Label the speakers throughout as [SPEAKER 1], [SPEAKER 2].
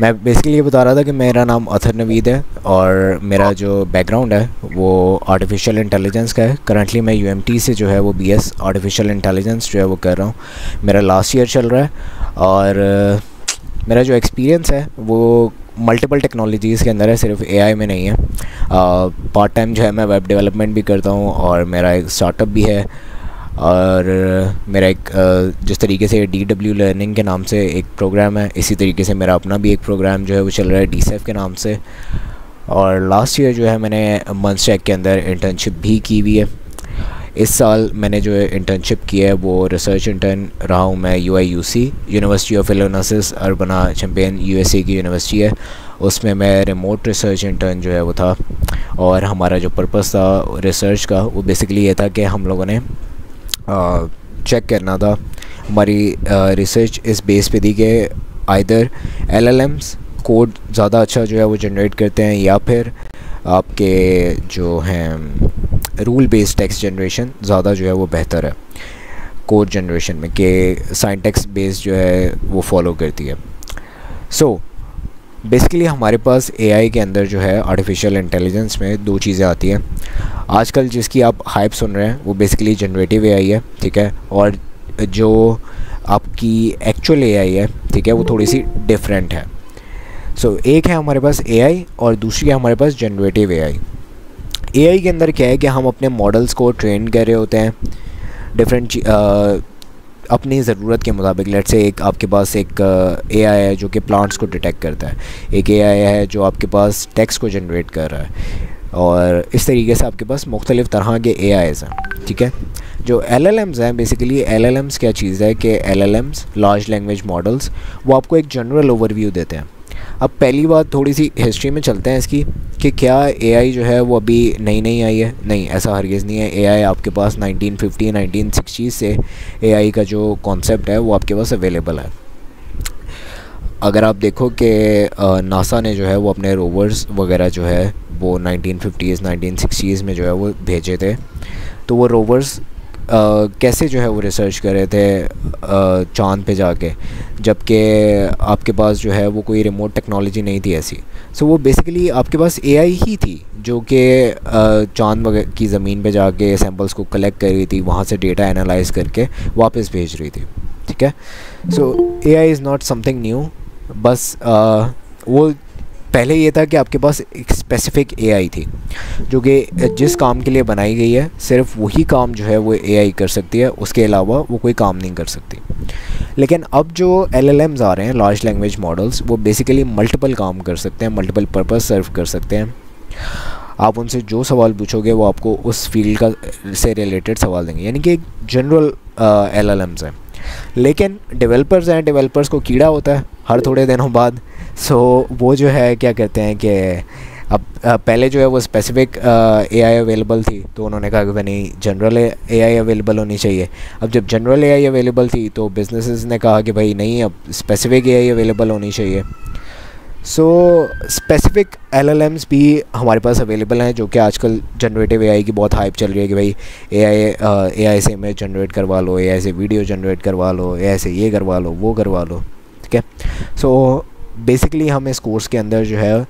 [SPEAKER 1] मैं बेसिकली ये बता रहा था कि मेरा नाम अथर नवीद है और मेरा जो बैकग्राउंड है वो आर्टिफिशियल इंटेलिजेंस का है। करंटली मैं यूएमटी से जो है वो बीएस आर्टिफिशियल इंटेलिजेंस जो है वो कर रहा हूँ। मेरा लास्ट ईयर चल रहा है और मेरा जो एक्सपीरियंस है वो मल्टीपल टेक्नोलॉजीज़ के अंदर है, सिर्फ एआई में नहीं है। पार्ट टाइम जो है मैं वेब डेवलपमेंट भी करता हूँ और मेरा एक स्टार्टअप भी है। और मेरा एक जिस तरीके से DW लर्निंग के नाम से एक प्रोग्राम है, इसी तरीके से मेरा अपना भी एक प्रोग्राम जो है वो चल रहा है DCEF के नाम से। और लास्ट ईयर जो है मैंने मंस्टेक के अंदर इंटर्नशिप भी की हुई है। इस साल मैंने जो इंटर्नशिप की है वो रिसर्च इंटर्न रहा हूँ मैं UIUC university of Illinois Urbana Champaign USA की यूनिवर्सिटी है, उसमें मैं रिमोट रिसर्च इंटर्न जो है वो था। और हमारा जो पर्पस था रिसर्च का वो बेसिकली ये था कि हम लोगों ने चेक करना था, हमारी रिसर्च इस बेस पे थी कि आइदर LLMs कोड ज़्यादा अच्छा जो है वो जनरेट करते हैं या फिर आपके जो हैं रूल बेस्ड टेक्स्ट जनरेशन ज़्यादा जो है वो बेहतर है कोड जनरेशन में, कि साइंटेक्स बेस्ड जो है वो फॉलो करती है। सो बेसिकली हमारे पास AI के अंदर जो है आर्टिफिशियल इंटेलिजेंस में दो चीज़ें आती हैं। आजकल जिसकी आप हाइप सुन रहे हैं वो बेसिकली जनरेटिव AI है, ठीक है, और जो आपकी एक्चुअल AI है, ठीक है, वो थोड़ी सी डिफरेंट है। सो एक है हमारे पास AI और दूसरी है हमारे पास जनरेटिव AI। AI के अंदर क्या है कि हम अपने मॉडल्स को ट्रेन कर रहे होते हैं डिफरेंट अपनी ज़रूरत के मुताबिक। लेट्स से एक आपके पास एक AI है जो कि प्लांट्स को डिटेक्ट करता है, एक AI है जो आपके पास टेक्स्ट को जनरेट कर रहा है, और इस तरीके से आपके पास मुख्तलिफ़ तरह के AIs हैं, ठीक है। जो LLMs हैं, बेसिकली LLMs क्या चीज़ है कि LLMs लार्ज लैंग्वेज मॉडल्स वो आपको एक जनरल ओवरव्यू देते हैं। अब पहली बात थोड़ी सी हिस्ट्री में चलते हैं इसकी कि क्या AI जो है वो अभी नई आई है? नहीं, ऐसा हरगिज़ नहीं है। AI आपके पास 1950 1960 से AI का जो कॉन्सेप्ट है वो आपके पास अवेलेबल है। अगर आप देखो कि नासा ने जो है वो अपने रोवर्स वगैरह जो है वो 1950s 1960s में जो है वो भेजे थे, तो वो रोवर्स कैसे जो है वो रिसर्च कर रहे थे चाँद पे जाके, जबकि आपके पास जो है वो कोई रिमोट टेक्नोलॉजी नहीं थी ऐसी। सो वो बेसिकली आपके पास AI ही थी जो कि चाँद वगैरह की ज़मीन पे जाके सैम्पल्स को कलेक्ट कर रही थी, वहाँ से डेटा एनालाइज करके वापस भेज रही थी, ठीक है। सो AI is not something new, बस वो पहले ये था कि आपके पास एक स्पेसिफ़िक AI थी जो कि जिस काम के लिए बनाई गई है सिर्फ वही काम जो है वो AI कर सकती है, उसके अलावा वो कोई काम नहीं कर सकती। लेकिन अब जो LLMs आ रहे हैं, लार्ज लैंग्वेज मॉडल्स, वो बेसिकली मल्टीपल काम कर सकते हैं, मल्टीपल पर्पस सर्व कर सकते हैं। आप उनसे जो सवाल पूछोगे वो आपको उस फील्ड का से रिलेटेड सवाल देंगे, यानी कि एक जनरल LLMs हैं। लेकिन डेवलपर्स हैं, डेवलपर्स को कीड़ा होता है हर थोड़े दिनों बाद। सो वो जो है क्या कहते हैं कि अब पहले जो है वो स्पेसिफिक AI अवेलेबल थी, तो उन्होंने कहा कि नहीं, जनरल AI अवेलेबल होनी चाहिए। अब जब जनरल AI अवेलेबल थी तो बिजनेसेस ने कहा कि भाई नहीं, अब स्पेसिफिक AI अवेलेबल होनी चाहिए। सो स्पेसिफिक LLMs भी हमारे पास अवेलेबल हैं, जो कि आजकल जनरेटिव AI की बहुत हाइप चल रही है कि भाई AI से इमेज जनरेट करवा लो, AI से वीडियो जनरेट करवा लो, AI से ये करवा लो, वो करवा लो, ठीक है। सो बेसिकली हम इस कोर्स के अंदर जो है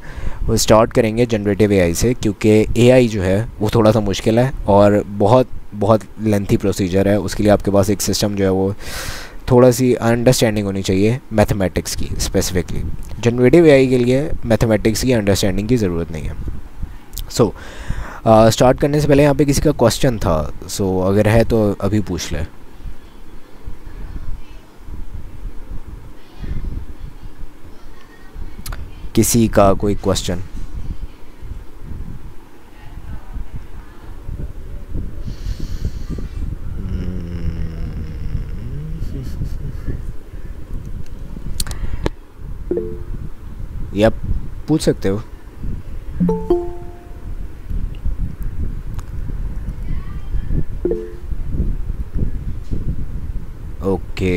[SPEAKER 1] वो स्टार्ट करेंगे जनरेटिव AI से, क्योंकि AI जो है वो थोड़ा सा मुश्किल है और बहुत लेंथी प्रोसीजर है। उसके लिए आपके पास एक सिस्टम जो है वो थोड़ा सी अंडरस्टैंडिंग होनी चाहिए मैथमेटिक्स की। स्पेसिफिकली जनरेटिव AI के लिए मैथमेटिक्स की अंडरस्टैंडिंग की ज़रूरत नहीं है। सो स्टार्ट करने से पहले यहाँ पे किसी का क्वेश्चन था, सो अगर है तो अभी पूछ ले। किसी का कोई क्वेश्चन? या पूछ सकते हो। ओके,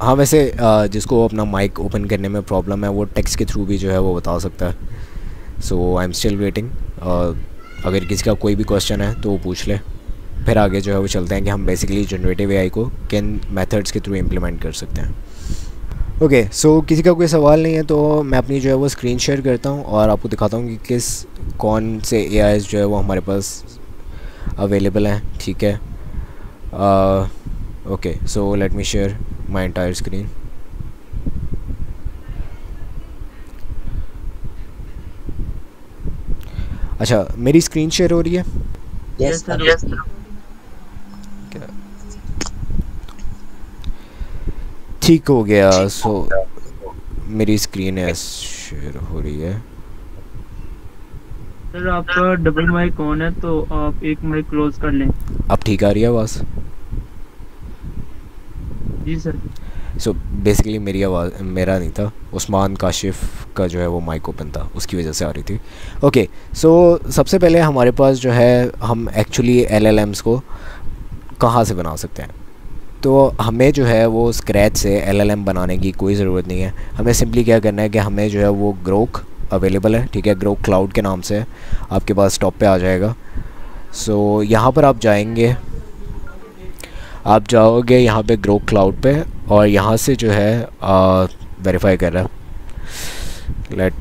[SPEAKER 1] हाँ वैसे जिसको अपना माइक ओपन करने में प्रॉब्लम है वो टेक्स्ट के थ्रू भी जो है वो बता सकता है। सो आई एम स्टिल वेटिंग। अगर किसी का कोई भी क्वेश्चन है तो वो पूछ ले, फिर आगे जो है वो चलते हैं कि हम बेसिकली जनरेटिव AI को किन मेथड्स के थ्रू इम्प्लीमेंट कर सकते हैं। ओके, सो किसी का कोई सवाल नहीं है तो मैं अपनी जो है वो स्क्रीन शेयर करता हूँ और आपको दिखाता हूँ कि किस कौन से एआईज़ जो है वो हमारे पास अवेलेबल हैं, ठीक है। Okay, so let me share my entire screen. अच्छा, मेरी स्क्रीन शेयर हो रही है?
[SPEAKER 2] Yes sir.
[SPEAKER 1] ठीक हो गया। सो मेरी स्क्रीन है शेयर हो रही है।
[SPEAKER 2] सर आपका डबल माइक ऑन है तो आप एक माइक क्लोज कर लें।
[SPEAKER 1] अब ठीक आ रही है आवाज़?
[SPEAKER 2] जी सर।
[SPEAKER 1] सो बेसिकली मेरी आवाज़, मेरा नहीं था, उस्मान काशिफ का जो है वो माइक ओपन था, उसकी वजह से आ रही थी। ओके, सो सबसे पहले हमारे पास जो है, हम एक्चुअली एलएलएम्स को कहाँ से बना सकते हैं। तो हमें जो है वो स्क्रैच से एलएलएम बनाने की कोई ज़रूरत नहीं है। हमें सिंपली क्या करना है कि हमें जो है वो ग्रोक अवेलेबल है, ठीक है, ग्रोक क्लाउड के नाम से आपके पास टॉप पे आ जाएगा। सो यहाँ पर आप जाएंगे, आप जाओगे यहाँ पे ग्रोक क्लाउड पे और यहाँ से जो है वेरीफाई कर रहा है। लेट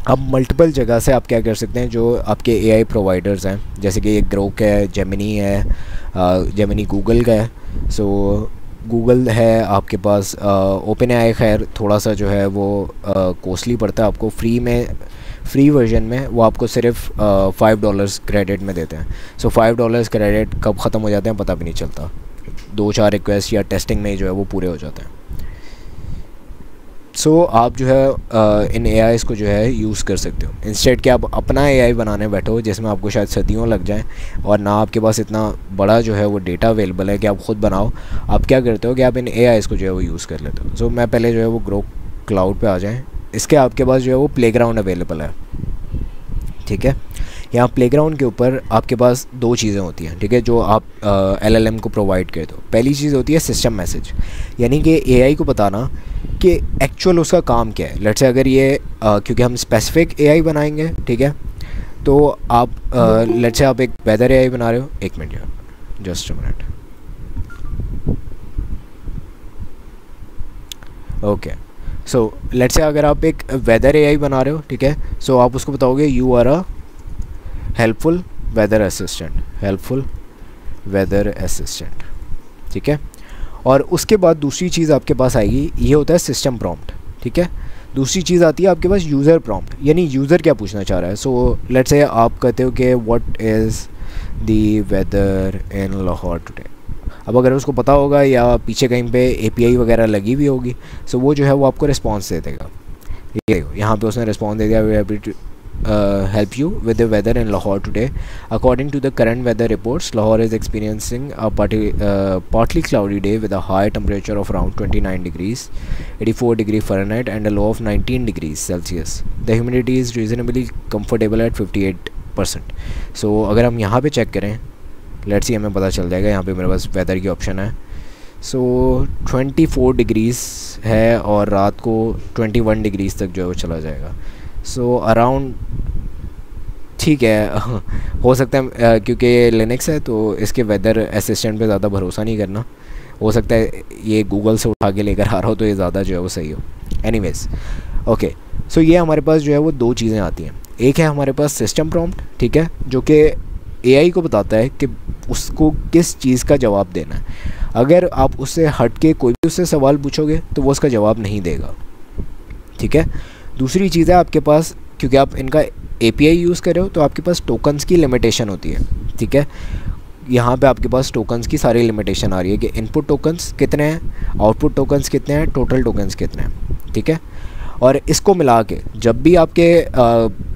[SPEAKER 1] अब मल्टीपल जगह से आप क्या कर सकते हैं, जो आपके एआई प्रोवाइडर्स हैं, जैसे कि ये ग्रोक है, जेमिनी है, जेमिनी गूगल का है। सो गूगल है आपके पास, ओपन एआई खैर थोड़ा सा जो है वो कॉस्टली पड़ता है आपको। फ्री वर्जन में वो आपको सिर्फ $5 क्रेडिट में देते हैं। सो $5 क्रेडिट कब ख़त्म हो जाते हैं पता भी नहीं चलता, 2-4 रिक्वेस्ट या टेस्टिंग में ही जो है वो पूरे हो जाते हैं। सो आप जो है इन एआईज़ को जो है यूज़ कर सकते हो, इंस्टेड कि आप अपना एआई बनाने बैठो जिसमें आपको शायद सदियों लग जाएं और ना आपके पास इतना बड़ा जो है वो डेटा अवेलेबल है कि आप ख़ुद बनाओ। आप क्या करते हो कि आप इन एआईज़ को जो है वो यूज़ कर लेते हो। सो मैं पहले जो है वो ग्रोक क्लाउड पे आ जाएं, इसके आपके पास जो है वो प्लेग्राउंड अवेलेबल है, ठीक है। यहाँ प्लेग्राउंड के ऊपर आपके पास दो चीज़ें होती हैं, ठीक है, जो आप एलएलएम को प्रोवाइड करते हो। पहली चीज़ होती है सिस्टम मैसेज, यानी कि एआई को बताना कि एक्चुअल उसका काम क्या है। लेट्स से अगर ये क्योंकि हम स्पेसिफिक एआई बनाएंगे, ठीक है, तो आप लेट्स से आप एक वेदर एआई बना रहे हो, एक मिनट यार, just a minute. Okay, so let's say अगर आप एक वेदर एआई बना रहे हो, ठीक है, सो आप उसको बताओगे you are a helpful weather assistant, helpful weather assistant, ठीक है। और उसके बाद दूसरी चीज़ आपके पास आएगी, ये होता है सिस्टम प्रॉम्प्ट, ठीक है। दूसरी चीज़ आती है आपके पास यूज़र प्रॉम्प्ट, यानी यूज़र क्या पूछना चाह रहा है। सो लेट्स से आप कहते हो कि what is the weather in Lahore today. अब अगर उसको पता होगा या पीछे कहीं पे एपीआई वगैरह लगी हुई होगी, सो वो जो है वो आपको रिस्पॉन्स दे देगा। ये यहाँ पे उसने रिस्पॉन्स दे दिया, help you with the weather in Lahore today. According to the current weather reports, Lahore is experiencing a partly cloudy day with a high temperature of around 29 degrees, 84 degree Fahrenheit, and a low of 19 degrees Celsius. The humidity is reasonably comfortable at 58%. So अगर हम यहाँ पे check करें, let's see, हमें पता चल जाएगा। यहाँ पे मेरे पास वेदर की ऑप्शन है। सो 24 डिग्रीज़ है और रात को 21 डिग्रीज़ तक जो है वो चला जाएगा। सो अराउंड ठीक है हो सकता है क्योंकि ये लिनक्स है तो इसके वेदर असिस्टेंट पे ज़्यादा भरोसा नहीं करना, हो सकता है ये गूगल से उठा के लेकर आ रहा हो तो ये ज़्यादा जो है वो सही हो। एनीवेज, ओके, सो ये हमारे पास जो है वो दो चीज़ें आती हैं। एक है हमारे पास सिस्टम प्रॉम्प्ट, ठीक है, जो कि एआई को बताता है कि उसको किस चीज़ का जवाब देना है। अगर आप उससे हट के कोई भी उससे सवाल पूछोगे तो वो उसका जवाब नहीं देगा, ठीक है। दूसरी चीज़ है आपके पास, क्योंकि आप इनका एपीआई यूज़ कर रहे हो तो आपके पास टोकन्स की लिमिटेशन होती है, ठीक है। यहाँ पे आपके पास टोकन्स की सारी लिमिटेशन आ रही है कि इनपुट टोकन्स कितने हैं, आउटपुट टोकन्स कितने हैं, टोटल टोकन्स कितने हैं, ठीक है। और इसको मिला के जब भी आपके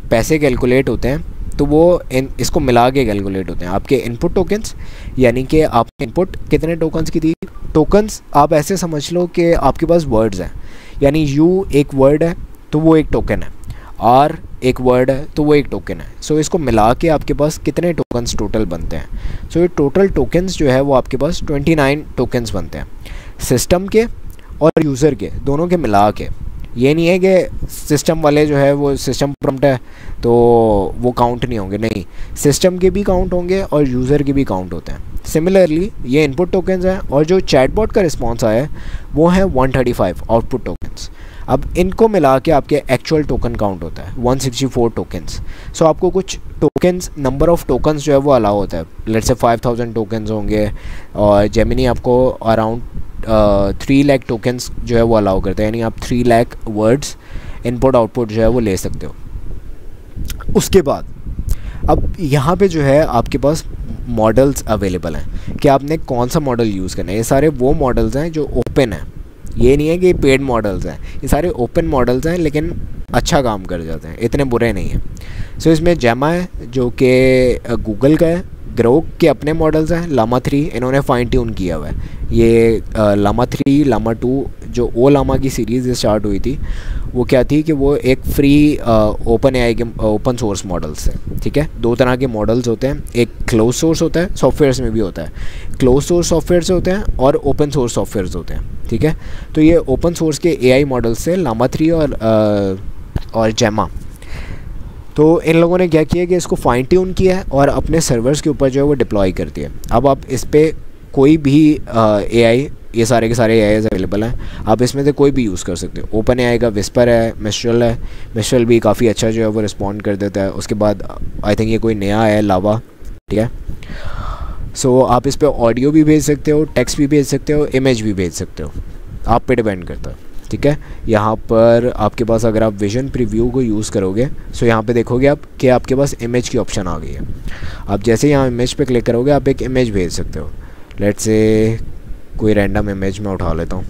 [SPEAKER 1] पैसे कैलकुलेट होते हैं तो वो इसको मिला के कैलकुलेट होते हैं। आपके इनपुट टोकन्स, यानी कि आपने इनपुट कितने टोकन्स की थी। टोकन्स आप ऐसे समझ लो कि आपके पास वर्ड्स हैं, यानी यू एक वर्ड है तो वो एक टोकन है, आर एक वर्ड है तो वो एक टोकन है। सो इसको मिला के आपके पास कितने टोकन्स टोटल बनते हैं। सो ये टोटल टोकन्स जो है वो आपके पास 29 टोकन्स बनते हैं, सिस्टम के और यूज़र के दोनों के मिला के। ये नहीं है कि सिस्टम वाले जो है वो सिस्टम प्रॉम्प्ट है तो वो काउंट नहीं होंगे, नहीं, सिस्टम के भी काउंट होंगे और यूज़र के भी काउंट होते हैं। सिमिलरली ये इनपुट टोकन्स हैं और जो चैटबॉट का रिस्पॉन्स आया है वो है 135 आउटपुट टोकन्स। अब इनको मिला के आपके एक्चुअल टोकन काउंट होता है 164 टोकन्स। सो आपको कुछ टोकन्स, नंबर ऑफ़ टोकन्स जो है वो अलाउ होता है, लेट्स से 5000 टोकन्स होंगे और जेमिनी आपको अराउंड 3 लाख टोकन्स जो है वो अलाउ करते हैं, यानी आप 3 लाख वर्ड्स इनपुट आउटपुट जो है वो ले सकते हो। उसके बाद अब यहाँ पे जो है आपके पास मॉडल्स अवेलेबल हैं कि आपने कौन सा मॉडल यूज़ करना है। ये सारे वो मॉडल्स हैं जो ओपन हैं, ये नहीं है कि पेड मॉडल्स हैं, ये सारे ओपन मॉडल्स हैं लेकिन अच्छा काम कर जाते हैं, इतने बुरे नहीं हैं। सो इसमें जेमा है जो कि गूगल का है, ग्रोक के अपने मॉडल्स हैं, लामा 3 इन्होंने फाइन ट्यून किया हुआ है। ये लामा 3, लामा 2 जो ओ लामा की सीरीज़ स्टार्ट हुई थी वो क्या थी कि वो एक फ्री ओपन एआई के ओपन सोर्स मॉडल्स है। ठीक है, 2 तरह के मॉडल्स होते हैं, एक क्लोज सोर्स होता है, सॉफ्टवेयर्स में भी होता है, क्लोज सोर्स सॉफ्टवेयर्स होते हैं और ओपन सोर्स सॉफ्टवेयर्स होते हैं। ठीक है, तो ये ओपन सोर्स के एआई मॉडल्स से लामा 3 और जेमा, तो इन लोगों ने क्या किया कि इसको फाइन ट्यून किया है और अपने सर्वर्स के ऊपर जो है वो डिप्लॉय कर दिया। अब आप इस पर कोई भी एआई, ये सारे के सारे एआई अवेलेबल हैं, आप इसमें से कोई भी यूज़ कर सकते हो। ओपन एआई का विस्पर है, मिस्ट्रल है, मिस्ट्रल भी काफ़ी अच्छा जो है वो रिस्पॉन्ड कर देता है। उसके बाद आई थिंक ये कोई नया है लावा। ठीक है, सो आप इस पर ऑडियो भी भेज सकते हो, टेक्स्ट भी भेज सकते हो, इमेज भी भेज सकते हो, आप पे डिपेंड करता है। ठीक है, यहाँ पर आपके पास अगर आप विजन प्रीव्यू को यूज़ करोगे सो यहाँ पे देखोगे आप कि आपके पास इमेज की ऑप्शन आ गई है। आप जैसे यहाँ इमेज पे क्लिक करोगे आप एक इमेज भेज सकते हो। लेट्स से कोई रैंडम इमेज मैं उठा लेता हूँ।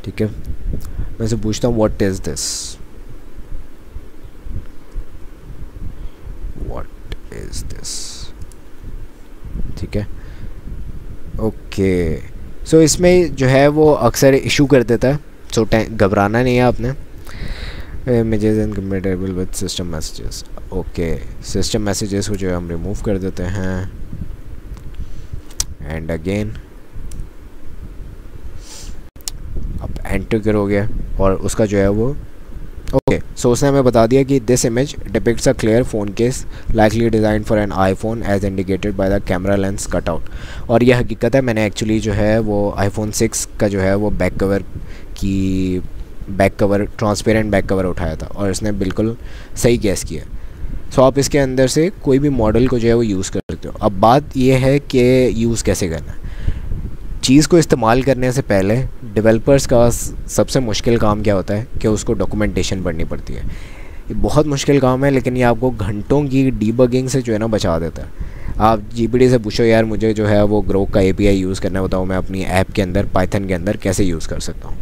[SPEAKER 1] ठीक है, मैं से पूछता हूँ what is this, what is this. ठीक है, ओके, सो इसमें जो है वो अक्सर इशू कर देता है, सो घबराना नहीं है आपने। Images and compatible with system messages. Okay, system messages को जो है हम रिमूव कर देते हैं एंड अगेन आप एंटर करोगे और उसका जो है वो ओके, सो उसने हमें बता दिया कि this image depicts a clear phone case likely design for an iPhone as indicated by the camera lens cutout. और यह हकीकत है, मैंने एक्चुअली जो है वो आईफोन 6 का जो है वो back cover transparent back cover उठाया था और इसने बिल्कुल सही गैस किया। सो आप इसके अंदर से कोई भी मॉडल को जो है वो यूज़ कर सकते हो। अब बात यह है कि यूज़ कैसे करना है। चीज़ को इस्तेमाल करने से पहले डेवलपर्स का सबसे मुश्किल काम क्या होता है कि उसको डॉक्यूमेंटेशन पढ़नी पड़ती है। ये बहुत मुश्किल काम है लेकिन ये आपको घंटों की डीबगिंग से जो है ना बचा देता है। आप जीपीटी से पूछो यार मुझे जो है वो ग्रोक का एपीआई यूज़ करना बताओ, मैं अपनी ऐप के अंदर पाइथन के अंदर कैसे यूज़ कर सकता हूँ,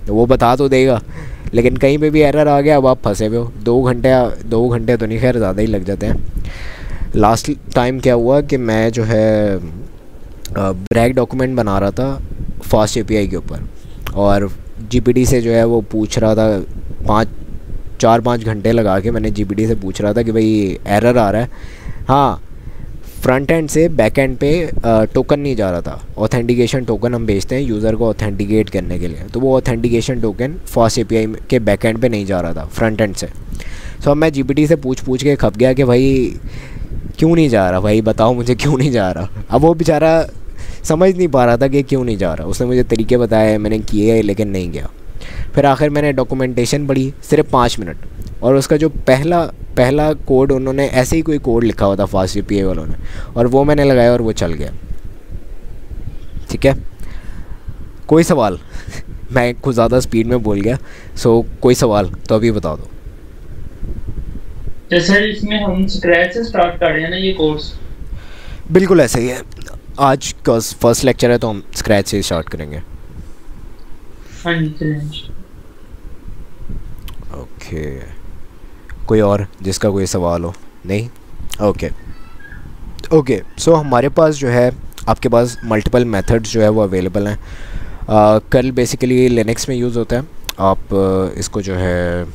[SPEAKER 1] तो वो बता तो देगा लेकिन कहीं पे भी एरर आ गया अब आप फंसे हुए हो। 2 घंटे तो नहीं, खैर ज़्यादा ही लग जाते हैं। लास्ट टाइम क्या हुआ कि मैं जो है ब्रैक डॉक्यूमेंट बना रहा था फास्ट एपीआई के ऊपर और जीपीटी से जो है वो पूछ रहा था, 4-5 घंटे लगा के मैंने जीपीटी से पूछ रहा था कि भाई एरर आ रहा है। हाँ, फ्रंट एंड से बैक एंड पे टोकन नहीं जा रहा था। ऑथेंटिकेशन टोकन हम भेजते हैं यूज़र को ऑथेंटिकेट करने के लिए, तो वो ऑथेंटिकेशन टोकन फास्ट एपीआई के बैक एंड पे नहीं जा रहा था फ्रंट एंड से। सो अब मैं जीपीटी से पूछ के खप गया कि भाई क्यों नहीं जा रहा, भाई बताओ मुझे क्यों नहीं जा रहा। अब वो बेचारा समझ नहीं पा रहा था कि क्यों नहीं जा रहा। उसने मुझे तरीके बताए, मैंने किए लेकिन नहीं गया। फिर आखिर मैंने डॉक्यूमेंटेशन पढ़ी सिर्फ 5 मिनट और उसका जो पहला कोड उन्होंने ऐसे ही कोई कोड लिखा हुआ था फास्ट एपीआई वालों ने, और वो मैंने लगाया और वो चल गया। ठीक है, कोई सवाल? मैं कुछ ज़्यादा स्पीड में बोल गया, सो कोई सवाल तो अभी बता दो।
[SPEAKER 2] तो सर इसमें हम स्क्रैच से स्टार्ट कर रहे हैं ना ये कोर्स?
[SPEAKER 1] बिल्कुल ऐसे ही है। आज का फर्स्ट लेक्चर है तो हम स्क्रैच से स्टार्ट करेंगे।
[SPEAKER 2] हाँ जी।
[SPEAKER 1] ओके, कोई और जिसका कोई सवाल हो? नहीं? ओके, सो हमारे पास जो है आपके पास मल्टीपल मेथड्स जो है वो अवेलेबल हैं। कर्ल बेसिकली लिनक्स में यूज़ होता है। आप इसको जो है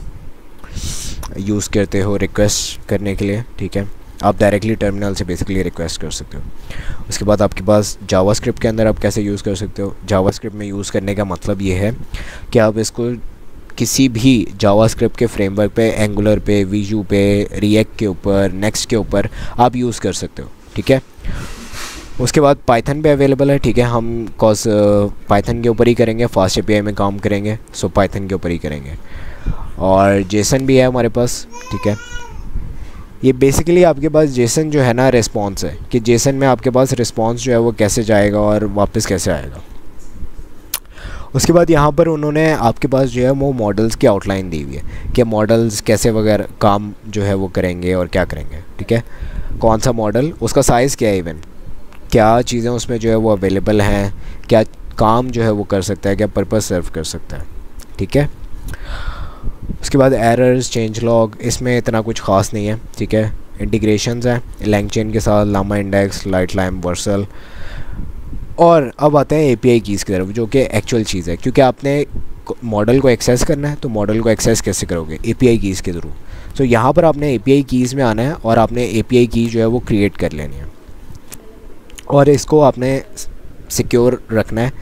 [SPEAKER 1] यूज़ करते हो रिक्वेस्ट करने के लिए। ठीक है, आप डायरेक्टली टर्मिनल से बेसिकली रिक्वेस्ट कर सकते हो। उसके बाद आपके पास जावास्क्रिप्ट के अंदर आप कैसे यूज़ कर सकते हो। जावास्क्रिप्ट में यूज़ करने का मतलब ये है कि आप इसको किसी भी जावास्क्रिप्ट के फ्रेमवर्क पे, एंगुलर पे, विजू पे, रिएक्ट के ऊपर, नेक्स्ट के ऊपर आप यूज़ कर सकते हो। ठीक है। उसके बाद पाइथन पे अवेलेबल है, ठीक है। हम कॉज पाइथन के ऊपर ही करेंगे, फास्ट एपीआई में काम करेंगे, सो पाइथन के ऊपर ही करेंगे। और जेसन भी है हमारे पास, ठीक है। ये बेसिकली आपके पास जेसन जो है ना रिस्पॉन्स है, कि जेसन में आपके पास रिस्पॉन्स जो है वो कैसे जाएगा और वापस कैसे आएगा। उसके बाद यहाँ पर उन्होंने आपके पास जो है वो मॉडल्स की आउटलाइन दी हुई है कि मॉडल्स कैसे वगैरह काम जो है वो करेंगे और क्या करेंगे, ठीक है। कौन सा मॉडल, उसका साइज़ क्या है, इवन क्या चीज़ें उसमें जो है वो अवेलेबल हैं, क्या काम जो है वो कर सकता है, क्या पर्पस सर्व कर सकता है, ठीक है। उसके बाद एरर्स, चेंज लॉग, इसमें इतना कुछ ख़ास नहीं है, ठीक है। इंटीग्रेशंस हैं लैंगचेन के साथ, LlamaIndex, light lime, Vercel. और अब आते हैं एपीआई कीज़ की तरफ, जो कि एक्चुअल चीज़ है, क्योंकि आपने मॉडल को एक्सेस करना है, तो मॉडल को एक्सेस कैसे करोगे, एपीआई कीज़ के थ्रू। तो यहाँ पर आपने एपीआई कीज़ में आना है और आपने एपीआई की जो है वो क्रिएट कर लेनी है और इसको आपने सिक्योर रखना है,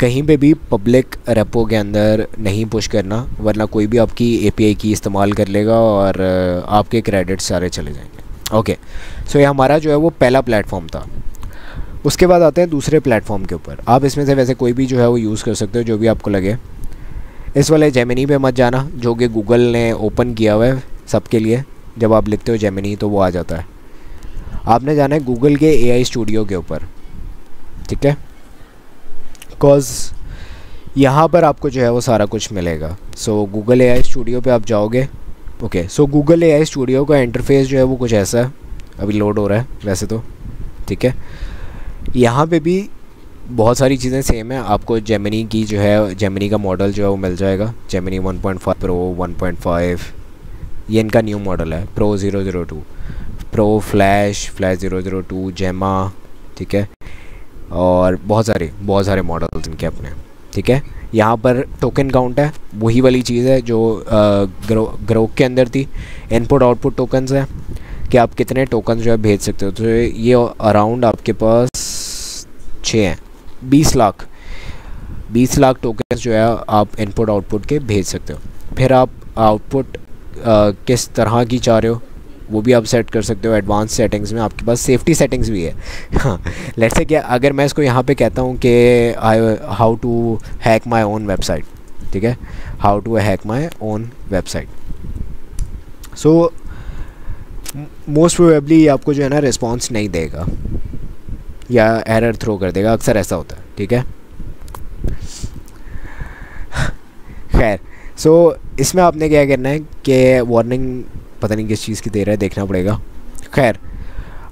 [SPEAKER 1] कहीं पे भी पब्लिक रेपो के अंदर नहीं पुश करना, वरना कोई भी आपकी एपीआई की इस्तेमाल कर लेगा और आपके क्रेडिट सारे चले जाएंगे। ओके, सो ये हमारा जो है वो पहला प्लेटफॉर्म था। उसके बाद आते हैं दूसरे प्लेटफॉर्म के ऊपर। आप इसमें से वैसे कोई भी जो है वो यूज़ कर सकते हो, जो भी आपको लगे। इस वाले जेमिनी पे मत जाना, जो कि गूगल ने ओपन किया हुआ है सबके लिए। जब आप लिखते हो जेमिनी तो वो आ जाता है। आपने जाना है गूगल के एआई स्टूडियो के ऊपर, ठीक है, बिकॉज़ यहाँ पर आपको जो है वो सारा कुछ मिलेगा। सो गूगल एआई स्टूडियो पे आप जाओगे। ओके, सो गूगल एआई स्टूडियो का इंटरफेस जो है वो कुछ ऐसा है, अभी लोड हो रहा है वैसे तो, ठीक है। यहाँ पे भी बहुत सारी चीज़ें सेम है। आपको जेमिनी की जो है, जेमिनी का मॉडल जो है वो मिल जाएगा, जेमिनी 1.5 प्रो, 1.5, ये इनका न्यू मॉडल है, प्रो 002, प्रो फ्लैश 002, जेमा, ठीक है। और बहुत सारे मॉडल्स इनके अपने, ठीक है। यहाँ पर टोकन काउंट है, वही वाली चीज़ है जो ग्रोक के अंदर थी। इनपुट आउटपुट टोकन्स है कि आप कितने टोकन जो है भेज सकते हो। तो ये अराउंड आपके पास 6 हैं, 20 लाख टोकन्स जो है आप इनपुट आउटपुट के भेज सकते हो। फिर आप आउटपुट किस तरह की चाह रहे हो वो भी आप सेट कर सकते हो। एडवांस सेटिंग्स में आपके पास सेफ्टी सेटिंग्स भी है। हाँ, लेट्स से क्या अगर मैं इसको यहाँ पे कहता हूँ कि how to hack my own website, ठीक है, how to hack my own website, so most probably आपको जो है ना रिस्पॉन्स नहीं देगा या एरर थ्रो कर देगा, अक्सर ऐसा होता है, ठीक है। खैर, सो इसमें आपने क्या करना है कि वार्निंग पता नहीं किस चीज़ की दे रहा है, देखना पड़ेगा। खैर,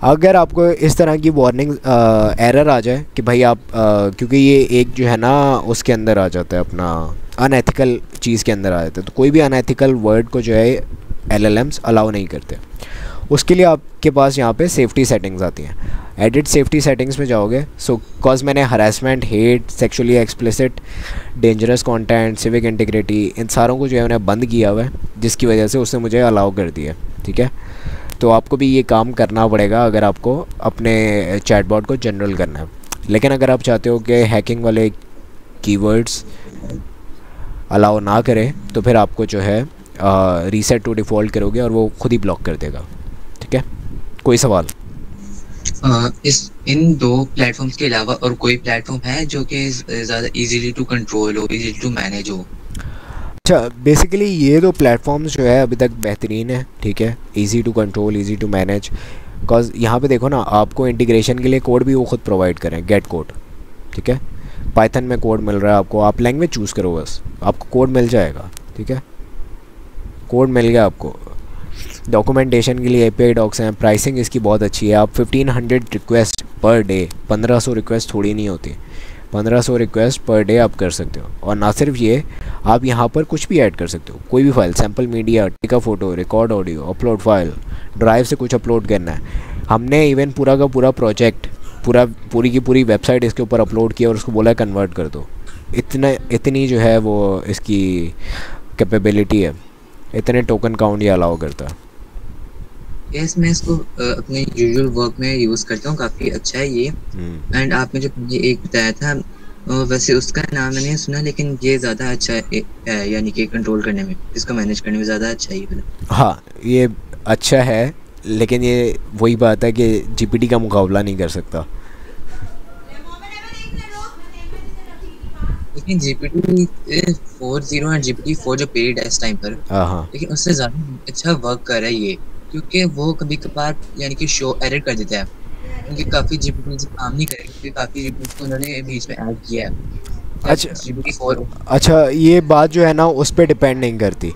[SPEAKER 1] अगर आपको इस तरह की वार्निंग एरर आ जाए कि भाई आप क्योंकि ये एक जो है ना उसके अंदर आ जाता है, अपना अनएथिकल चीज़ के अंदर आ जाता है, तो कोई भी अनएथिकल वर्ड को जो है एलएलएम्स अलाउ नहीं करते। उसके लिए आपके पास यहाँ पे सेफ्टी सेटिंग्स आती हैं। एडिट सेफ्टी सेटिंग्स में जाओगे, सो कॉज मैंने harassment, hate, sexually explicit, dangerous content, civic integrity, इन सारों को जो है उन्हें बंद किया हुआ है, जिसकी वजह से उसने मुझे अलाउ कर दिया, ठीक है। तो आपको भी ये काम करना पड़ेगा अगर आपको अपने चैटबॉट को जनरल करना है। लेकिन अगर आप चाहते हो कि हैकिंग वाले कीवर्ड्स अलाउ ना करें, तो फिर आपको जो है रीसेट टू डिफ़ॉल्ट करोगे और वो खुद ही ब्लॉक कर देगा, ठीक है। कोई सवाल?
[SPEAKER 3] इन दो प्लेटफॉर्म्स के अलावा और कोई प्लेटफॉर्म है जो कि ज़्यादा इजीली टू कंट्रोल हो, इजीली टू मैनेज हो?
[SPEAKER 1] अच्छा, बेसिकली ये दो प्लेटफॉर्म्स जो है अभी तक बेहतरीन है, ठीक है, easy to control, easy to manage. Because यहाँ पे देखो ना, आपको इंटीग्रेशन के लिए कोड भी वो खुद प्रोवाइड करें, गेट कोड, ठीक है। पाइथन में कोड मिल रहा है आपको, आप लैंग्वेज चूज़ करो बस, आपको कोड मिल जाएगा, ठीक है। कोड मिल गया आपको। डॉक्यूमेंटेशन के लिए एपीआई डॉक्स हैं। प्राइसिंग इसकी बहुत अच्छी है। आप 1500 रिक्वेस्ट पर डे, 1500 रिक्वेस्ट थोड़ी नहीं होती, 1500 रिक्वेस्ट पर डे आप कर सकते हो। और ना सिर्फ ये, आप यहाँ पर कुछ भी ऐड कर सकते हो, कोई भी file, sample media, take a photo, record audio, upload file, drive से कुछ अपलोड करना है। हमने इवन पूरा का पूरा प्रोजेक्ट, पूरी की पूरी वेबसाइट इसके ऊपर अपलोड किया और उसको बोला कन्वर्ट कर दो। इतनी जो है वो इसकी कैपेबिलिटी है, इतने टोकन काउंट ये अलाउ करता है।
[SPEAKER 3] यस, मैं इसको अपने यूजुअल वर्क में यूज़ करता हूँ, काफ़ी अच्छा है ये। एंड आपने जो ये एक बताया था, वैसे उसका नाम मैंने सुना, लेकिन ये ज़्यादा अच्छा है, यानी कि कंट्रोल करने में, इसको मैनेज करने में ज़्यादा अच्छा है ये।
[SPEAKER 1] हाँ, ये अच्छा है, लेकिन ये वही बात है कि जीपीटी का मुकाबला नहीं कर सकता।
[SPEAKER 3] लेकिन जीपीटी 4.0 और जीपीटी 4 जो पेड है इस टाइम पर,
[SPEAKER 1] हाँ,
[SPEAKER 3] लेकिन उससे ज़्यादा अच्छा वर्क कर रहा है ये, क्योंकि वो कभी कभार यानी कि शो एरर कर देता है, क्योंकि काफ़ी जीपीटी से काम नहीं करेगा, क्योंकि काफ़ी जीपीटी को उन्होंने बीच में ऐड किया है।
[SPEAKER 1] अच्छा
[SPEAKER 3] जीपीटी 4
[SPEAKER 1] अच्छा, ये बात जो है ना उस पर डिपेंड नहीं करती।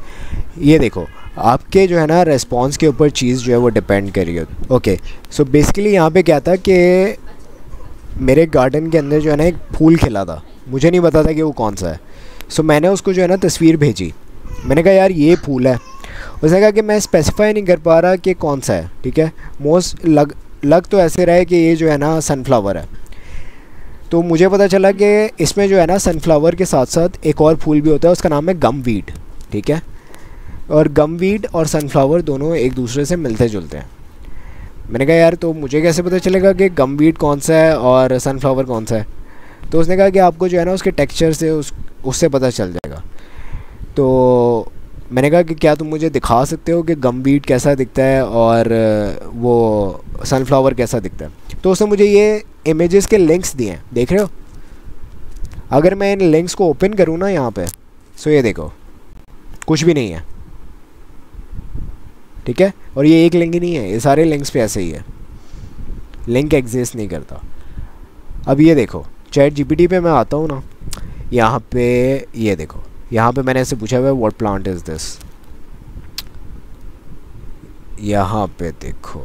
[SPEAKER 1] ये देखो, आपके जो है ना रेस्पॉन्स के ऊपर चीज़ जो है वो डिपेंड कर रही है। ओके, सो बेसिकली यहाँ पे क्या था कि मेरे गार्डन के अंदर जो है ना एक फूल खिला था, मुझे नहीं पता था कि वो कौन सा है। सो मैंने उसको जो है ना तस्वीर भेजी, मैंने कहा यार ये फूल है। उसने कहा कि मैं स्पेसिफाई नहीं कर पा रहा कि कौन सा है, ठीक है, मोस्ट लग तो ऐसे रहा है कि ये जो है ना सनफ्लावर है। तो मुझे पता चला कि इसमें जो है ना सनफ्लावर के साथ साथ एक और फूल भी होता है, उसका नाम है गमवीड, ठीक है। और गमवीड और सनफ्लावर दोनों एक दूसरे से मिलते जुलते हैं। मैंने कहा यार तो मुझे कैसे पता चलेगा कि गमवीड कौन सा है और सनफ्लावर कौन सा है। तो उसने कहा कि आपको जो है ना उसके टेक्सचर से उससे पता चल जाएगा। तो मैंने कहा कि क्या तुम मुझे दिखा सकते हो कि गमवीड कैसा दिखता है और वो सनफ्लावर कैसा दिखता है। तो उसने मुझे ये इमेजेस के लिंक्स दिए हैं, देख रहे हो। अगर मैं इन लिंक्स को ओपन करूँ ना यहाँ पे, सो ये देखो कुछ भी नहीं है, ठीक है। और ये एक लिंक ही नहीं है, ये सारे लिंक्स पे ऐसे ही है, लिंक एग्जिस्ट नहीं करता। अब ये देखो चैट जीपीटी पे मैं आता हूँ ना, यहाँ पे ये देखो, यहाँ पे मैंने ऐसे पूछा हुआ है व्हाट प्लांट इज़ दिस। यहाँ पे देखो,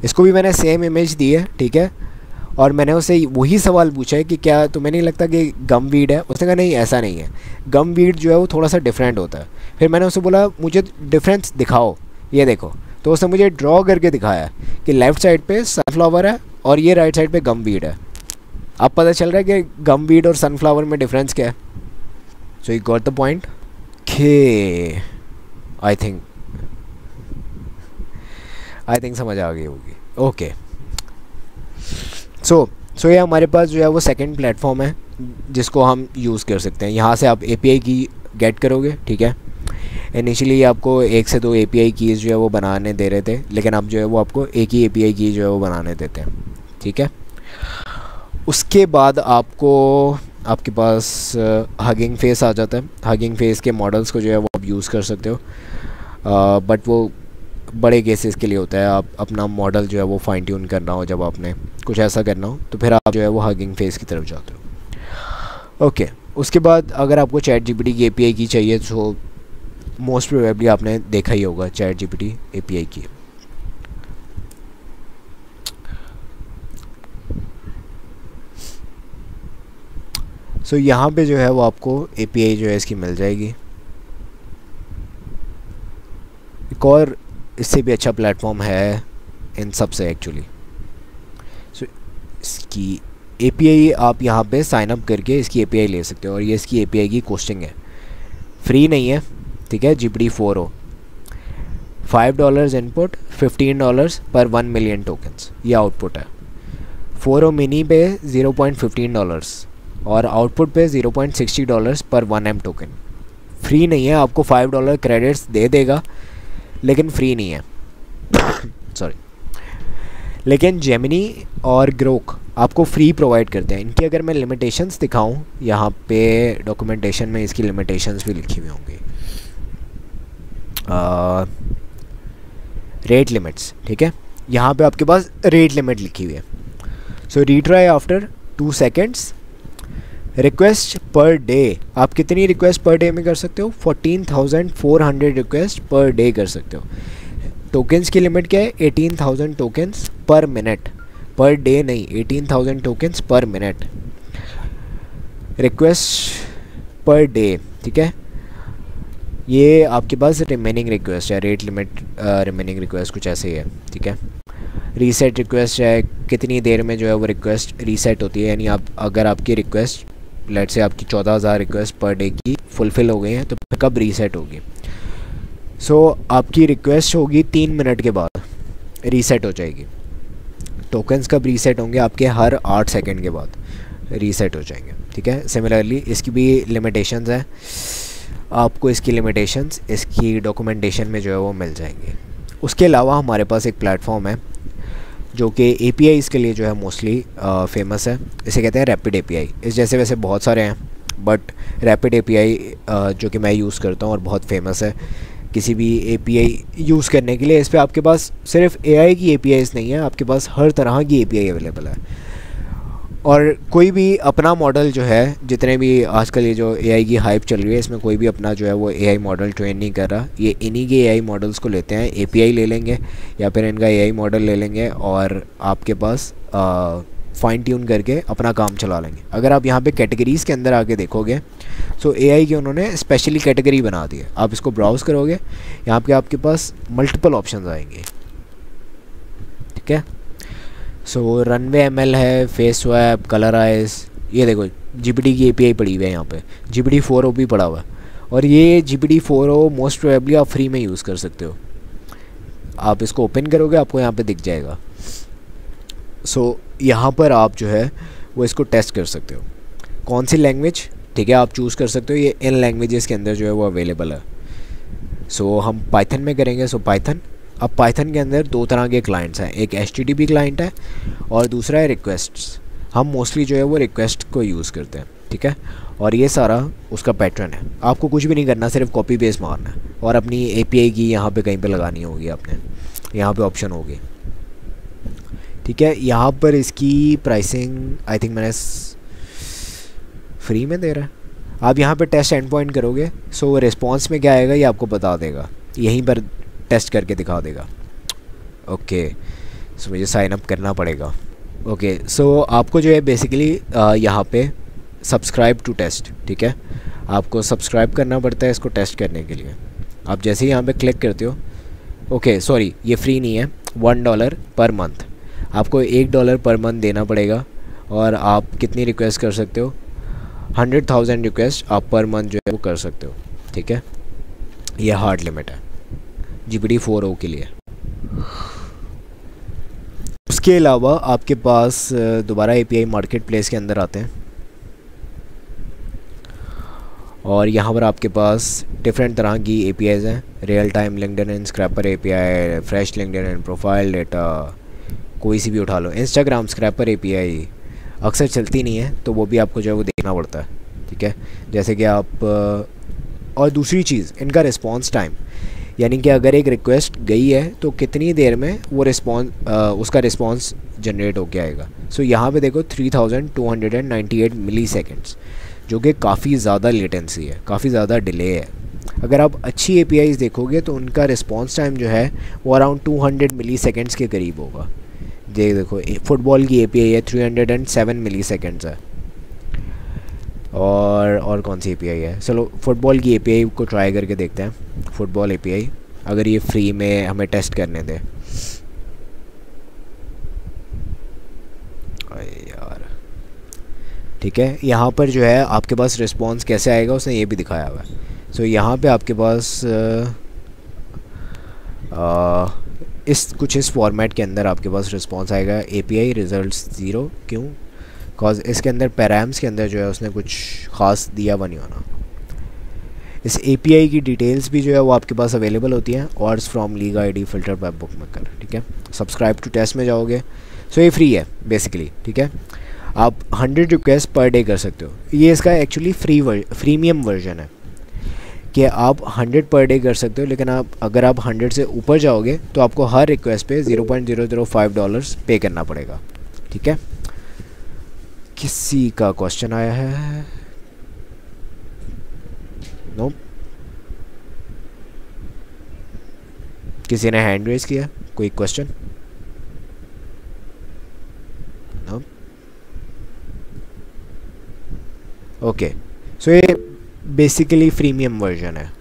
[SPEAKER 1] इसको भी मैंने सेम इमेज दी है, ठीक है। और मैंने उससे वही सवाल पूछा है कि क्या तुम्हें नहीं लगता कि गमवीड है। उसने कहा नहीं ऐसा नहीं है, गमवीड जो है वो थोड़ा सा डिफरेंट होता है। फिर मैंने उससे बोला मुझे डिफरेंस दिखाओ, ये देखो। तो उसने मुझे ड्रॉ करके दिखाया कि लेफ़्ट साइड पे सनफ्लावर है और ये राइट साइड पे गमवीड है। अब पता चल रहा है कि गमवीड और सनफ्लावर में डिफरेंस क्या है। So you got the point. के आई थिंक समझ आ गई होगी। ओके, सो ये हमारे पास जो है वो सेकंड प्लेटफॉर्म है जिसको हम यूज़ कर सकते हैं। यहाँ से आप एपीआई की गेट करोगे, ठीक है। इनिशियली आपको 1 से 2 एपीआई कीज़ जो है वो बनाने दे रहे थे, लेकिन अब जो है वो आपको एक ही एपीआई की जो है वो बनाने देते हैं, ठीक है। उसके बाद आपके पास हगिंग फेस आ जाता है। हगिंग फेस के मॉडल्स को जो है वो आप यूज़ कर सकते हो, बट वो बड़े केसेस के लिए होता है। आप अपना मॉडल जो है वो फाइन ट्यून करना हो, जब आपने कुछ ऐसा करना हो तो फिर आप जो है वो हगिंग फेस की तरफ जाते हो। ओके, उसके बाद अगर आपको चैट जीपीटी की एपीआई की चाहिए तो मोस्ट प्रोबेबली आपने देखा ही होगा चैट जीपीटी एपीआई की। सो यहाँ पे जो है वो आपको एपीआई जो है इसकी मिल जाएगी। एक और इससे भी अच्छा प्लेटफॉर्म है इन सब से एक्चुअली। सो इसकी एपीआई आप यहाँ पे साइन अप करके इसकी एपीआई ले सकते हो, और ये इसकी एपीआई की कोस्टिंग है, फ्री नहीं है, ठीक है। जीपीटी 4o $5 इनपुट, $15 पर 1 मिलियन टोकन्स, ये आउटपुट है। 4o मिनी पे $0.15 और आउटपुट पे $0.60 पर 1M टोकन। फ्री नहीं है, आपको $5 क्रेडिट्स दे देगा, लेकिन फ्री नहीं है सॉरी। लेकिन जेमिनी और ग्रोक आपको फ्री प्रोवाइड करते हैं। इनकी अगर मैं लिमिटेशंस दिखाऊं, यहाँ पे डॉक्यूमेंटेशन में इसकी लिमिटेशंस भी लिखी हुई होंगी, रेट लिमिट्स, ठीक है। यहाँ पे आपके पास रेट लिमिट लिखी हुई है। So retry after 2 seconds, request per day आप कितनी रिक्वेस्ट पर डे में कर सकते हो? 14,400 रिक्वेस्ट पर डे कर सकते हो। टोकन्स की लिमिट क्या है? 18,000 टोकन्स पर मिनट, पर डे नहीं, 18,000 टोकन्स पर मिनट रिक्वेस्ट पर डे, ठीक है। ये आपके पास रिमेनिंग रिक्वेस्ट है, रेट लिमिट रिमेनिंग रिक्वेस्ट कुछ ऐसे ही है, ठीक है। रीसेट रिक्वेस्ट है, कितनी देर में जो है वो रिक्वेस्ट रीसेट होती है, यानी आप अगर आपकी रिक्वेस्ट लेट से आपकी 14,000 रिक्वेस्ट पर डे की फुलफ़िल हो गई हैं तो कब रीसेट होगी? सो आपकी रिक्वेस्ट होगी 3 मिनट के बाद रीसेट हो जाएगी। टोकन्स कब रीसेट होंगे? आपके हर 8 सेकंड के बाद रीसेट हो जाएंगे, ठीक है। सिमिलरली इसकी भी लिमिटेशंस है, आपको इसकी लिमिटेशंस इसकी डॉक्यूमेंटेशन में जो है वो मिल जाएंगे। उसके अलावा हमारे पास एक प्लेटफॉर्म है जो कि APIs के लिए जो है मोस्टली फेमस है, इसे कहते हैं रैपिड API। इस जैसे वैसे बहुत सारे हैं, बट रैपिड API जो कि मैं यूज़ करता हूँ और बहुत फेमस है किसी भी API यूज़ करने के लिए। इस पर आपके पास सिर्फ AI की APIs नहीं है, आपके पास हर तरह की API अवेलेबल है। और कोई भी अपना मॉडल जो है, जितने भी आजकल ये जो AI की हाइप चल रही है, इसमें कोई भी अपना जो है वो AI मॉडल ट्रेन नहीं कर रहा। ये इन्हीं के AI मॉडल्स को लेते हैं, API ले लेंगे या फिर इनका AI मॉडल ले लेंगे और आपके पास फाइन ट्यून करके अपना काम चला लेंगे। अगर आप यहाँ पे कैटेगरीज़ के अंदर आके देखोगे तो AI की उन्होंने स्पेशली कैटेगरी बना दी है। आप इसको ब्राउज़ करोगे, यहाँ पे आपके पास मल्टीपल ऑप्शंस आएंगे, ठीक है। सो रनवे ML है, फेस स्वैप, कलर आइज, ये देखो GPT की API पड़ी हुई है यहाँ पे, GPT-4o भी पड़ा हुआ है। और ये GPT-4o मोस्ट प्रोबेबली आप फ्री में यूज़ कर सकते हो। आप इसको ओपन करोगे, आपको यहाँ पे दिख जाएगा। सो यहाँ पर आप जो है वो इसको टेस्ट कर सकते हो। कौन सी लैंग्वेज, ठीक है, आप चूज़ कर सकते हो। ये इन लैंग्वेजेस के अंदर जो है वो अवेलेबल है। सो हम पाइथन में करेंगे। सो पाइथन, अब पाइथन के अंदर दो तरह के क्लाइंट्स हैं, एक HTTP क्लाइंट है और दूसरा है रिक्वेस्ट्स। हम मोस्टली जो है वो रिक्वेस्ट को यूज़ करते हैं, ठीक है। और ये सारा उसका पैटर्न है, आपको कुछ भी नहीं करना, सिर्फ कॉपी पेस्ट मारना है और अपनी API की यहाँ पे कहीं पे लगानी होगी आपने, यहाँ पे ऑप्शन होगी, ठीक है। यहाँ पर इसकी प्राइसिंग आई थिंक मैंने फ्री में दे रहा है। आप यहाँ पे टेस्ट एंड पॉइंट करोगे, सो रिस्पॉन्स में क्या आएगा ये आपको बता देगा, यहीं पर टेस्ट करके दिखा देगा। ओके, सो मुझे साइन अप करना पड़ेगा। ओके, सो आपको जो है बेसिकली यहाँ पे सब्सक्राइब टू टेस्ट, ठीक है, आपको सब्सक्राइब करना पड़ता है इसको टेस्ट करने के लिए। आप जैसे ही यहाँ पे क्लिक करते हो, ओके सॉरी ये फ्री नहीं है, $1 पर मंथ, आपको $1 पर मंथ देना पड़ेगा। और आप कितनी रिक्वेस्ट कर सकते हो, 100,000 रिक्वेस्ट आप पर मंथ जो है वो कर सकते हो, ठीक है। ये हार्ड लिमिट है GPT-4o के लिए। उसके अलावा आपके पास दोबारा API मार्केट प्लेस के अंदर आते हैं और यहाँ पर आपके पास डिफरेंट तरह की APIs हैं। Real time LinkedIn scraper API, fresh LinkedIn profile data, कोई सी भी उठा लो। इंस्टाग्राम स्क्रैपर API अक्सर चलती नहीं है तो वो भी आपको जो है वो देखना पड़ता है, ठीक है। जैसे कि आप और दूसरी चीज़ इनका रिस्पॉन्स टाइम, यानी कि अगर एक रिक्वेस्ट गई है तो कितनी देर में वो उसका रिस्पॉन्स जनरेट होके आएगा। सो यहाँ पे देखो 3298 मिली सेकेंड्स, जो कि काफ़ी ज़्यादा लेटेंसी है, काफ़ी ज़्यादा डिले है। अगर आप अच्छी APIs देखोगे तो उनका रिस्पॉन्स टाइम जो है वो अराउंड 200 मिली सेकेंड्स के करीब होगा। ये देखो फुटबॉल की API है 307 मिली सेकेंड्स है। और कौन सी API है, चलो फुटबॉल की API को ट्राई करके देखते हैं। फुटबॉल API अगर ये फ्री में हमें टेस्ट करने दे, यार ठीक है। यहाँ पर जो है आपके पास रिस्पॉन्स कैसे आएगा उसने ये भी दिखाया हुआ है। सो यहाँ पे आपके पास इस फॉर्मेट के अंदर आपके पास रिस्पॉन्स आएगा API रिजल्ट्स 0। क्यों? बिकॉज इसके अंदर पैराम्स के अंदर जो है उसने कुछ ख़ास दिया हुआ नहीं होना। इस API की डिटेल्स भी जो है वो आपके पास अवेलेबल होती हैं, odds from league ID filter by bookmaker, ठीक है। सब्सक्राइब टू टेस्ट में जाओगे, सो ये फ्री है बेसिकली, ठीक है। आप 100 रिक्वेस्ट पर डे कर सकते हो। ये इसका एक्चुअली फ्रीमियम वर्जन है कि आप 100 पर डे कर सकते हो, लेकिन अगर आप 100 से ऊपर जाओगे तो आपको हर रिक्वेस्ट पे $0.005 पे करना पड़ेगा, ठीक है। किसी का क्वेश्चन आया है? नो, किसी ने हैंड रेज किया? कोई क्वेश्चन? नो। ओके, सो ये बेसिकली फ्रीमियम वर्जन है।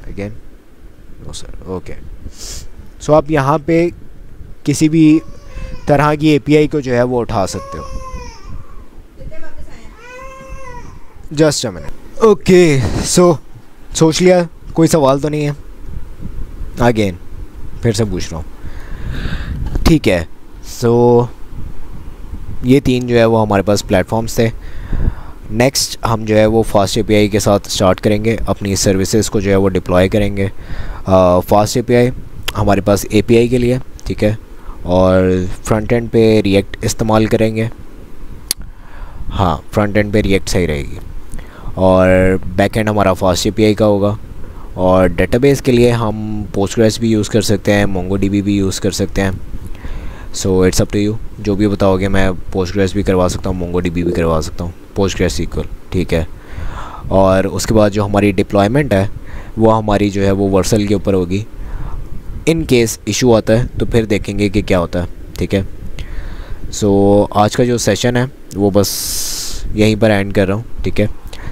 [SPEAKER 1] Again no sir. Okay, so आप यहाँ पे किसी भी तरह की API को जो है वो उठा सकते हो। Just a minute. ओके, सो सोच लिया? कोई सवाल तो नहीं है? अगेन फिर से पूछ रहा हूँ, ठीक है। सो ये 3 जो है वो हमारे पास प्लेटफॉर्म्स थे। नेक्स्ट हम जो है वो फास्ट API के साथ स्टार्ट करेंगे, अपनी सर्विसेज को जो है वो डिप्लॉय करेंगे। फास्ट API हमारे पास API के लिए, ठीक है, और फ्रंट एंड पे रिएक्ट इस्तेमाल करेंगे। हाँ, फ्रंट एंड पे रिएक्ट सही रहेगी। और बैक एंड हमारा फास्ट API का होगा। और डेटाबेस के लिए हम पोस्टग्रेस भी यूज़ कर सकते हैं, MongoDB भी यूज़ कर सकते हैं। So it's up to you, जो भी बताओगे। मैं पोस्टग्रेस भी करवा सकता हूँ, MongoDB भी करवा सकता हूँ, पोस्टग्रेस SQL, ठीक है। और उसके बाद जो हमारी डिप्लॉयमेंट है वो हमारी जो है वो वर्सल के ऊपर होगी। इन केस इशू आता है तो फिर देखेंगे कि क्या होता है, ठीक है। सो आज का जो सेशन है वो बस यहीं पर एंड कर रहा हूँ, ठीक है।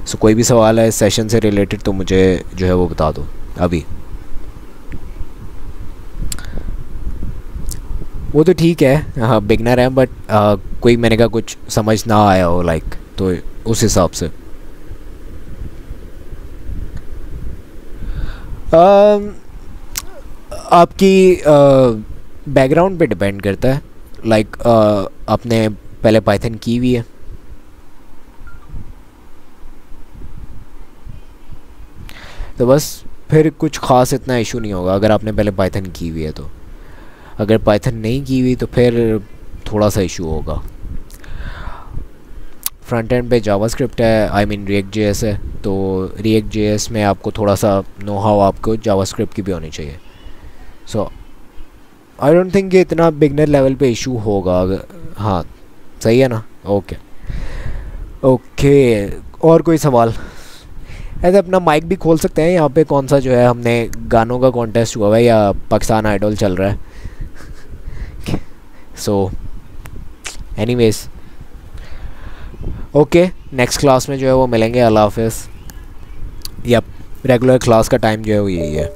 [SPEAKER 1] सो कोई भी सवाल है इस सेशन से रिलेटेड तो मुझे जो है वो बता दो अभी। वो तो ठीक है, हाँ बिगनर है, बट कोई मैंने कहा कुछ समझ ना आया हो लाइक, तो उस हिसाब से आपकी बैकग्राउंड पे डिपेंड करता है। लाइक आपने पहले पाइथन की हुई है, तो बस फिर कुछ ख़ास इतना इशू नहीं होगा अगर आपने पहले पाइथन की हुई है तो। अगर पाइथन नहीं की हुई तो फिर थोड़ा सा इशू होगा। फ्रंट एंड पे जावास्क्रिप्ट है, आई मीन रिएक्ट JS है, तो रिएक्ट JS में आपको थोड़ा सा नो हाउ आपको जावास्क्रिप्ट की भी होनी चाहिए। सो आई डोंट थिंक कि इतना बिगनर लेवल पे इशू होगा। हाँ सही है ना, ओके ओके। और कोई सवाल? ऐसे अपना माइक भी खोल सकते हैं यहाँ पे। कौन सा जो है, हमने गानों का कॉन्टेस्ट हुआ है या पाकिस्तान आइडल चल रहा है? So anyways okay, next class में जो है वो मिलेंगे। अल्लाह हाफिज़। या रेगुलर क्लास का टाइम जो है वो यही है।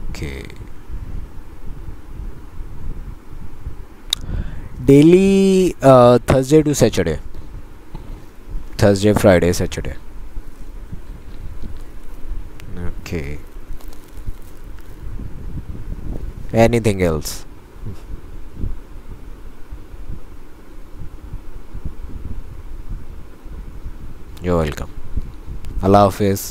[SPEAKER 1] Okay, daily Thursday to Saturday, Thursday Friday Saturday. Okay, anything else? You're welcome. Allah Hafiz.